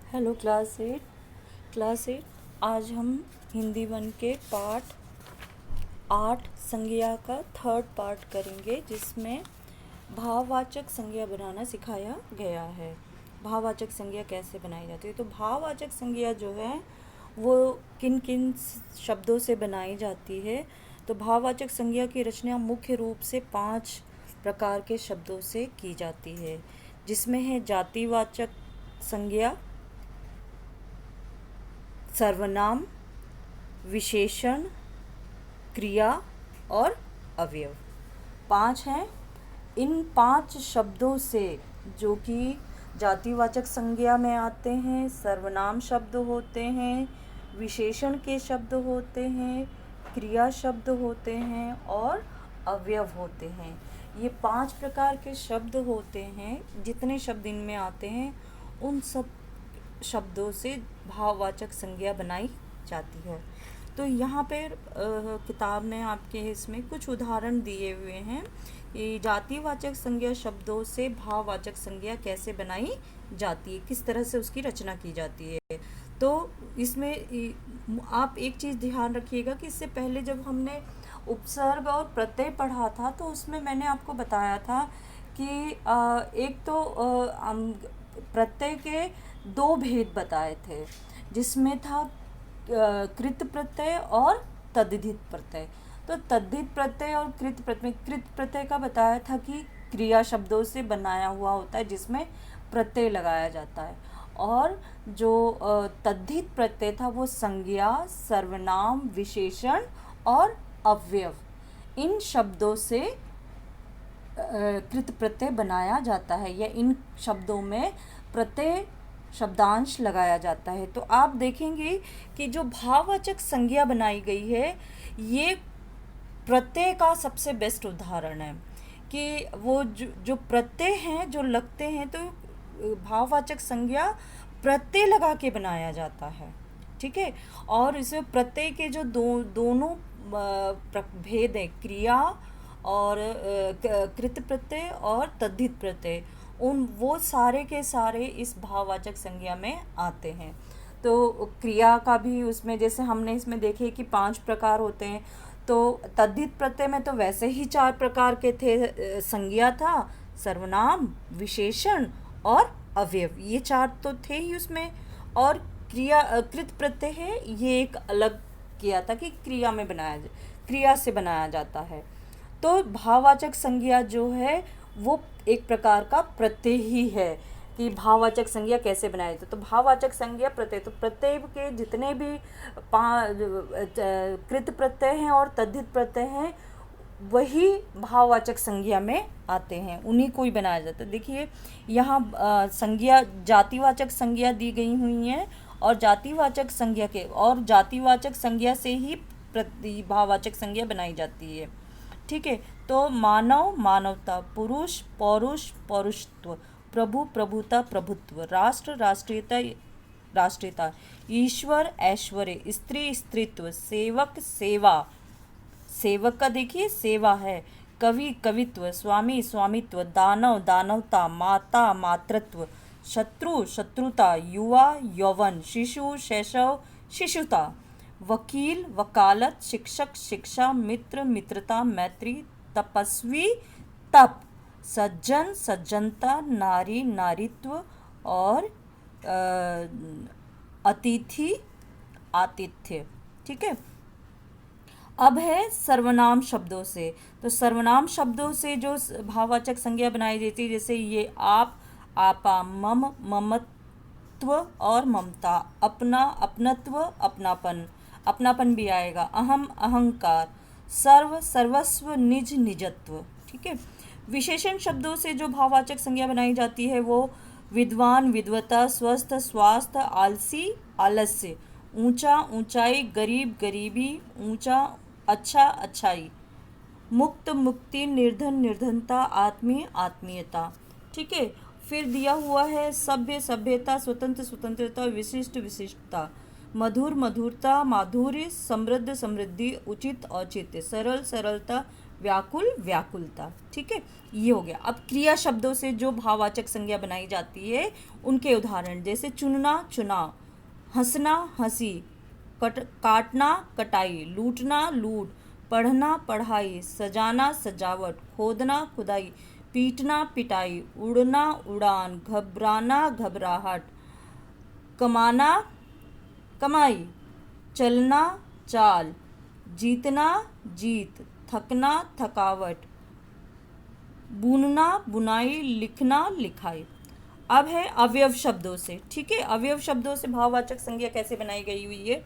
Hello class eight आज हम Hindi one के पाठ 8 संज्ञा का थर्ड पार्ट करेंगे, जिसमें भाववाचक संज्ञा बनाना सिखाया गया है। भाववाचक संज्ञा कैसे बनाई जाती है? तो भाववाचक संज्ञा जो है वो किन किन शब्दों से बनाई जाती है? तो भाववाचक संज्ञा की रचना मुख्य रूप से 5 प्रकार के शब्दों से की जाती है, जिसमें है जातिवाचक संज्ञा, सर्वनाम, विशेषण, क्रिया और अवयव। 5 हैं। इन 5 शब्दों से, जो कि जातिवाचक संज्ञा में आते हैं, सर्वनाम शब्द होते हैं, विशेषण के शब्द होते हैं, क्रिया शब्द होते हैं और अवयव होते हैं। ये 5 प्रकार के शब्द होते हैं। जितने शब्द इनमें आते हैं उन सब शब्दों से भाववाचक संज्ञा बनाई जाती है। तो यहाँ पर किताब में आपके इसमें कुछ उदाहरण दिए हुए हैं कि जातिवाचक संज्ञा शब्दों से भाववाचक संज्ञा कैसे बनाई जाती है, किस तरह से उसकी रचना की जाती है। तो इसमें आप एक चीज़ ध्यान रखिएगा कि इससे पहले जब हमने उपसर्ग और प्रत्यय पढ़ा था तो उसमें मैंने आपको बताया था कि एक तो प्रत्यय के 2 भेद बताए थे, जिसमें था कृत प्रत्यय और तद्धित प्रत्यय। तो तद्धित प्रत्यय और कृत प्रत्यय का बताया था कि क्रिया शब्दों से बनाया हुआ होता है, जिसमें प्रत्यय लगाया जाता है। और जो तद्धित प्रत्यय था वो संज्ञा, सर्वनाम, विशेषण और अवयव, इन शब्दों से कृत प्रत्यय बनाया जाता है, या इन शब्दों में प्रत्यय शब्दांश लगाया जाता है। तो आप देखेंगे कि जो भाववाचक संज्ञा बनाई गई है, ये प्रत्यय का सबसे बेस्ट उदाहरण है कि वो जो प्रत्यय हैं, जो लगते हैं, तो भाववाचक संज्ञा प्रत्यय लगा के बनाया जाता है। ठीक है। और इसमें प्रत्यय के जो दोनों भेद है, क्रिया और कृत प्रत्यय और तद्धित प्रत्यय, वो सारे के सारे इस भाववाचक संज्ञा में आते हैं। तो क्रिया का भी उसमें, जैसे हमने इसमें देखे कि 5 प्रकार होते हैं, तो तद्धित प्रत्यय में तो वैसे ही 4 प्रकार के थे। संज्ञा था, सर्वनाम, विशेषण और अवयव, ये 4 तो थे ही उसमें। और क्रिया कृत प्रत्यय है, ये एक अलग किया था कि क्रिया से बनाया जाता है। तो भाववाचक संज्ञा जो है वो एक प्रकार का प्रत्यय ही है कि भाववाचक संज्ञा कैसे बनाए जाते। तो भाववाचक संज्ञा प्रत्यय, तो प्रत्यय के जितने भी कृत प्रत्यय हैं और तद्धित प्रत्यय हैं, वही भाववाचक संज्ञा में आते हैं, उन्हीं को ही बनाया जाता है। देखिए यहाँ संज्ञा, जातिवाचक संज्ञा दी गई हुई हैं, और जातिवाचक संज्ञा से ही भाववाचक संज्ञा बनाई जाती है। ठीक है। तो मानव, मानवता, पुरुष, पौरुष, पौरुषत्व, प्रभु, प्रभुता, प्रभुत्व, राष्ट्र, राष्ट्रीयता, राष्ट्रीयता, ईश्वर, ऐश्वर्य, स्त्री, स्त्रीत्व, सेवक, सेवा, सेवक का देखिए सेवा है, कवि, कवित्व, स्वामी, स्वामित्व, दानव, दानवता, माता, मातृत्व, शत्रु, शत्रुता, युवा, यौवन, शिशु, शैशव, शिशुता, वकील, वकालत, शिक्षक, शिक्षा, मित्र, मित्रता, मैत्री, तपस्वी, तप, सज्जन, सज्जनता, नारी, नारीत्व और अतिथि, आतिथ्य। ठीक है। अब है सर्वनाम शब्दों से। तो सर्वनाम शब्दों से जो भाववाचक संज्ञा बनाई जाती है, जैसे ये आप, आपा, मम, ममत्व और ममता, अपना, अपनत्व, अपनापन, अपनापन भी आएगा, अहम, अहंकार, सर्व, सर्वस्व, निज, निजत्व। ठीक है। विशेषण शब्दों से जो भाववाचक संज्ञा बनाई जाती है वो विद्वान, विद्वता, स्वस्थ, स्वास्थ्य, आलसी, आलस्य, ऊंचा, ऊंचाई, गरीब, गरीबी, ऊंचा, अच्छा, अच्छाई, मुक्त, मुक्ति, निर्धन, निर्धनता, आत्मीय, आत्मीयता। ठीक है। फिर दिया हुआ है सभ्य, सभ्यता, स्वतंत्र, स्वतंत्रता, विशिष्ट, विशिष्टता, मधुर, मधुरता, माधुर्य, समृद्ध, समृद्धि, उचित, औचित्य, सरल, सरलता, व्याकुल, व्याकुलता। ठीक है, ये हो गया। अब क्रिया शब्दों से जो भाववाचक संज्ञा बनाई जाती है उनके उदाहरण, जैसे चुनना, चुनाव, हंसना, हंसी, काटना, कटाई, लूटना, लूट, पढ़ना, पढ़ाई, सजाना, सजावट, खोदना, खुदाई, पीटना, पिटाई, उड़ना, उड़ान, घबराना, घबराहट, कमाना, कमाई, चलना, चाल, जीतना, जीत, थकना, थकावट, बुनना, बुनाई, लिखना, लिखाई। अब है अवयव शब्दों से। ठीक है, अवयव शब्दों से भाववाचक संज्ञा कैसे बनाई गई हुई है?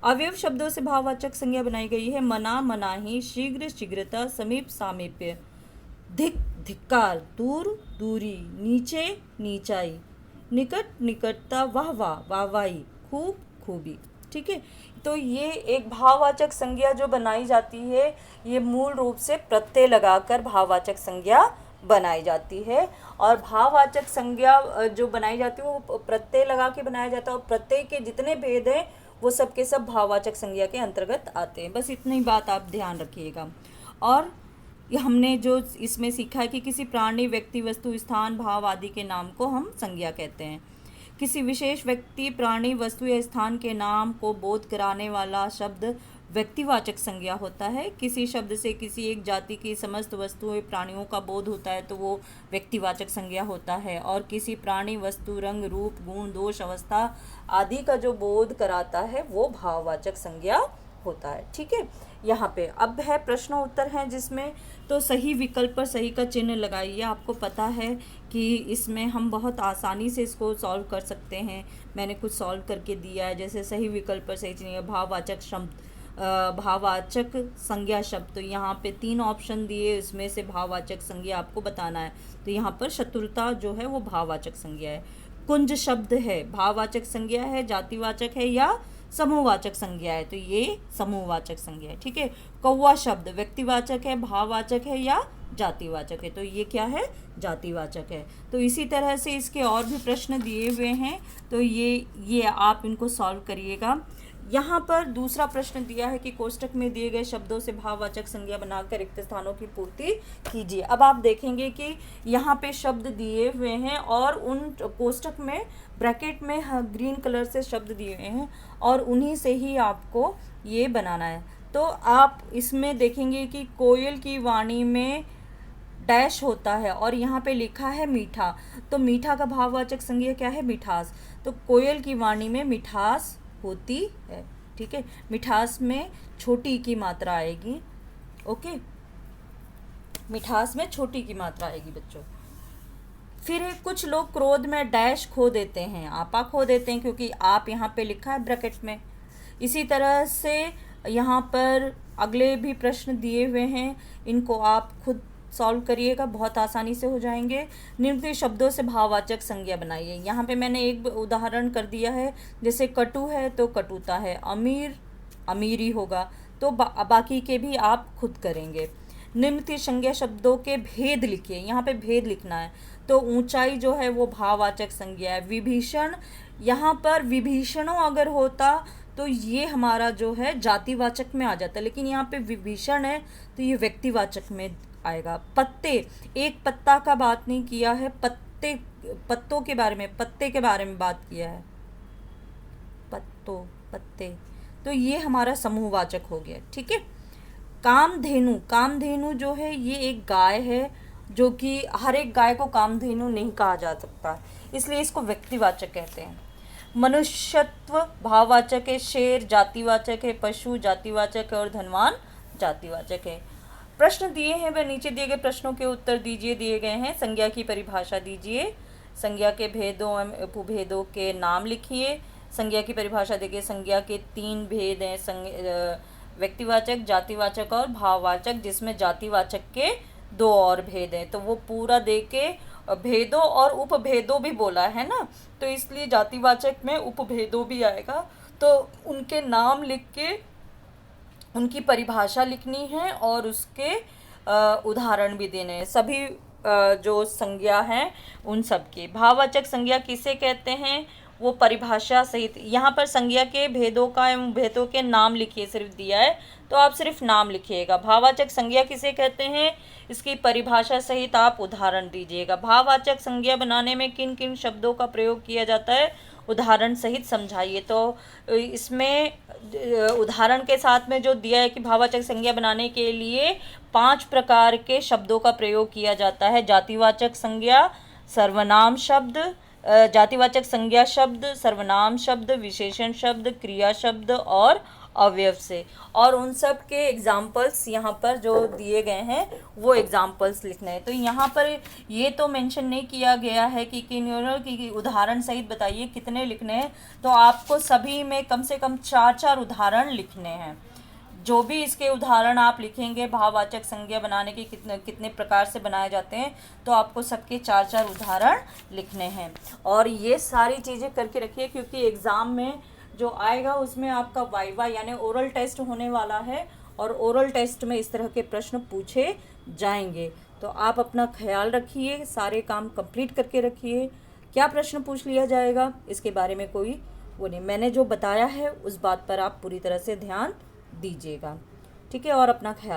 अवयव शब्दों से भाववाचक संज्ञा बनाई गई है मना, मनाही, शीघ्र, शीघ्रता, समीप, सामीप्य, धिक, धिक्कार, दूर, दूरी, नीचे, नीचाई, निकट, निकटता, वाह वाह, वाहवाही, खूब, खूबी। ठीक है, तो ये एक भाववाचक संज्ञा जो बनाई जाती है, ये मूल रूप से प्रत्यय लगाकर भाववाचक संज्ञा बनाई जाती है। और भाववाचक संज्ञा जो बनाई जाती है वो प्रत्यय लगा के बनाया जाता है, और प्रत्यय के जितने भेद हैं वो सब के सब भाववाचक संज्ञा के अंतर्गत आते हैं। बस इतनी बात आप ध्यान रखिएगा। और ये हमने जो इसमें सीखा है कि किसी प्राणी, व्यक्ति, वस्तु, स्थान, भाव आदि के नाम को हम संज्ञा कहते हैं। किसी विशेष व्यक्ति, प्राणी, वस्तु या स्थान के नाम को बोध कराने वाला शब्द व्यक्तिवाचक संज्ञा होता है। किसी शब्द से किसी एक जाति की समस्त वस्तुओं, प्राणियों का बोध होता है तो वो व्यक्तिवाचक संज्ञा होता है। और किसी प्राणी, वस्तु, रंग, रूप, गुण, दोष, अवस्था आदि का जो बोध कराता है वो भाववाचक संज्ञा होता है। ठीक है, यहाँ पे अब है प्रश्न उत्तर हैं जिसमें तो सही विकल्प पर सही का चिन्ह लगाइए। आपको पता है कि इसमें हम बहुत आसानी से इसको सॉल्व कर सकते हैं। मैंने कुछ सॉल्व करके दिया है, जैसे सही विकल्प पर सही चिन्ह, भाववाचक शब्द, भाववाचक संज्ञा शब्द। तो यहाँ पे 3 ऑप्शन दिए, इसमें से भाववाचक संज्ञा आपको बताना है। तो यहाँ पर शत्रुता जो है वो भाववाचक संज्ञा है। कुंज शब्द है, भाववाचक संज्ञा है, जातिवाचक है या समूहवाचक संज्ञा है? तो ये समूहवाचक संज्ञा है। ठीक है, कौवा शब्द व्यक्तिवाचक है, भाववाचक है या जातिवाचक है? तो ये क्या है? जातिवाचक है। तो इसी तरह से इसके और भी प्रश्न दिए हुए हैं, तो ये आप इनको सॉल्व करिएगा। यहाँ पर दूसरा प्रश्न दिया है कि कोष्टक में दिए गए शब्दों से भाववाचक संज्ञा बनाकर रिक्त स्थानों की पूर्ति कीजिए। अब आप देखेंगे कि यहाँ पे शब्द दिए हुए हैं और उन कोष्टक में ब्रैकेट में ग्रीन कलर से शब्द दिए हुए हैं और उन्हीं से ही आपको ये बनाना है। तो आप इसमें देखेंगे कि कोयल की वाणी में डैश होता है और यहाँ पे लिखा है मीठा। तो मीठा का भाववाचक संज्ञा क्या है? मिठास। तो कोयल की वाणी में मिठास होती है। ठीक है, मिठास में छोटी की मात्रा आएगी। ओके, मिठास में छोटी की मात्रा आएगी बच्चों। फिर है कुछ लोग क्रोध में डैश खो देते हैं, आपा खो देते हैं, क्योंकि आप यहाँ पे लिखा है ब्रैकेट में। इसी तरह से यहाँ पर अगले भी प्रश्न दिए हुए हैं, इनको आप खुद सॉल्व करिएगा, बहुत आसानी से हो जाएंगे। निम्नलिखित शब्दों से भाववाचक संज्ञा बनाइए। यहाँ पे मैंने एक उदाहरण कर दिया है, जैसे कटु है तो कटुता है, अमीर अमीरी होगा, तो बाकी के भी आप खुद करेंगे। निम्नलिखित संज्ञा शब्दों के भेद लिखिए, यहाँ पे भेद लिखना है। तो ऊंचाई जो है वो भाववाचक संज्ञा है। विभीषण, यहाँ पर विभीषणों अगर होता तो ये हमारा जो है जातिवाचक में आ जाता, लेकिन यहाँ पे विभीषण है तो ये व्यक्तिवाचक में आएगा। पत्ते, एक पत्ता का बात नहीं किया है, पत्तों के बारे में, पत्ते के बारे में बात किया है, पत्ते, तो ये हमारा समूहवाचक हो गया। ठीक है, कामधेनु, कामधेनु जो है ये एक गाय है, जो कि हर एक गाय को कामधेनु नहीं कहा जा सकता, इसलिए इसको व्यक्तिवाचक कहते हैं। मनुष्यत्व भाववाचक है, शेर जातिवाचक है, पशु जातिवाचक है और धनवान जातिवाचक है। प्रश्न दिए हैं वह नीचे दिए गए प्रश्नों के उत्तर दीजिए, दिए गए हैं। संज्ञा की परिभाषा दीजिए, संज्ञा के भेदों एवं उपभेदों के नाम लिखिए। संज्ञा की परिभाषा देखिए, संज्ञा के 3 भेद हैं, व्यक्तिवाचक, जातिवाचक और भाववाचक, जिसमें जातिवाचक के 2 और भेद हैं। तो वो पूरा दे के भेदों और उपभेदों भी बोला है ना, तो इसलिए जातिवाचक में उपभेदों भी आएगा। तो उनके नाम लिख के उनकी परिभाषा लिखनी है और उसके उदाहरण भी देने हैं। सभी जो संज्ञा हैं उन सब की। भाववाचक संज्ञा किसे कहते हैं? वो परिभाषा सहित, यहाँ पर संज्ञा के भेदों का एवं भेदों के नाम लिखिए, सिर्फ दिया है तो आप सिर्फ नाम लिखिएगा। भाववाचक संज्ञा किसे कहते हैं, इसकी परिभाषा सहित आप उदाहरण दीजिएगा। भाववाचक संज्ञा बनाने में किन किन शब्दों का प्रयोग किया जाता है, उदाहरण सहित समझाइए। तो इसमें उदाहरण के साथ में जो दिया है कि भाववाचक संज्ञा बनाने के लिए 5 प्रकार के शब्दों का प्रयोग किया जाता है। जातिवाचक संज्ञा, सर्वनाम शब्द, जातिवाचक संज्ञा शब्द, सर्वनाम शब्द, विशेषण शब्द, क्रिया शब्द और अवयव से। और उन सब के एग्जाम्पल्स यहाँ पर जो दिए गए हैं वो एग्जाम्पल्स लिखने हैं। तो यहाँ पर ये तो मेंशन नहीं किया गया है कि की उदाहरण सहित बताइए कितने लिखने हैं, तो आपको सभी में कम से कम 4 उदाहरण लिखने हैं। जो भी इसके उदाहरण आप लिखेंगे भाववाचक संज्ञा बनाने के कितने कितने प्रकार से बनाए जाते हैं, तो आपको सबके 4 उदाहरण लिखने हैं। और ये सारी चीज़ें करके रखिए, क्योंकि एग्ज़ाम में जो आएगा उसमें आपका वाइवा यानी ओरल टेस्ट होने वाला है, और ओरल टेस्ट में इस तरह के प्रश्न पूछे जाएंगे। तो आप अपना ख्याल रखिए, सारे काम कंप्लीट करके रखिए। क्या प्रश्न पूछ लिया जाएगा इसके बारे में कोई वो नहीं, मैंने जो बताया है उस बात पर आप पूरी तरह से ध्यान दीजिएगा, ठीक है। और अपना ख्याल